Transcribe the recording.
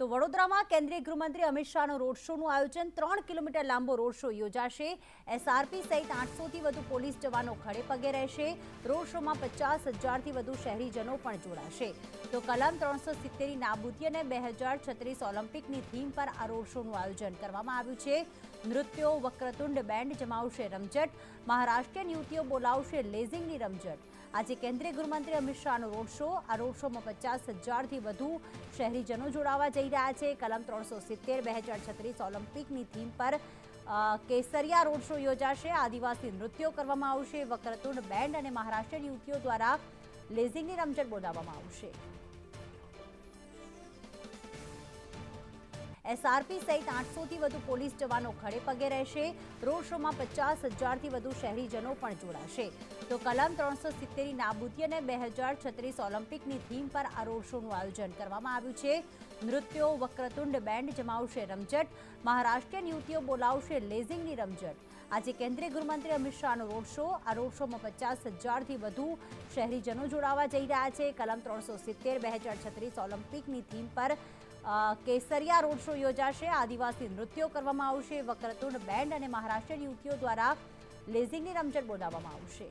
તો વડોદરામાં કેન્દ્રીય ગૃહમંત્રી અમિત શાહનો રોડ શોનું આયોજન 3 કિલોમીટર લાંબો રોડ શો યોજાશે। એસઆરપી સહિત 800થી વધુ પોલીસ જવાનો ખડે પગે રહેશે। રોડ શોમાં 50,000થી વધુ શહેરીજનો પણ જોડાશે। તો કલમ 370ની નાબૂદી અને 2036 ઓલિમ્પિકની થીમ પર આ રોડ શોનું આયોજન કરવામાં આવ્યું છે। નૃત્યો, વક્રતુંડ બેન્ડ જમાવશે રમઝટ, મહારાષ્ટ્રીયન યુવતીઓ બોલાવશે લેઝિંગની રમઝટ। આજે કેન્દ્રીય ગૃહમંત્રી અમિત શાહનો રોડ શો, આ રોડ શોમાં 50,000થી વધુ શહેરીજનો જોડાવા જઈ રહ્યા છે। કલમ 370 2036 ઓલિમ્પિકની થીમ પર કેસરિયા રોડ શો યોજાશે। આદિવાસી નૃત્યો કરવામાં આવશે, વક્રતુંડ બેન્ડ અને મહારાષ્ટ્રીયન યુવતીઓ દ્વારા લેઝિંગની રમઝટ બોલાવવામાં આવશે। એસઆરપી સહિત 800થી વધુ પોલીસ જવાનો ખડે પગે રહેશે। રોડ શોમાં 50,000થી વધુ શહેરીજનો પણ જોડાશે। તો કલમ 370ની નાબૂદી અને 2036 ઓલિમ્પિકની થીમ પર આ રોડ શોનું આયોજન કરવામાં આવ્યું છે। નૃત્યો, વક્રતુંડ બેન્ડ જમાવશે રમઝટ, મહારાષ્ટ્રીયન યુવતીઓ બોલાવશે લેઝિંગની રમઝટ। આજે કેન્દ્રીય ગૃહમંત્રી અમિત શાહનો રોડ શો, આ રોડ શોમાં 50,000થી વધુ શહેરીજનો જોડાવા જઈ રહ્યા છે। કલમ 370 2036 ઓલિમ્પિકની થીમ પર કેસરિયા રોડ શો યોજાશે। આદિવાસી નૃત્યો કરવામાં આવશે, વક્રતુંડ બેન્ડ અને મહારાષ્ટ્રીયન યુવતીઓ દ્વારા લેઝિંગની રમઝટ બોલાવવામાં આવશે।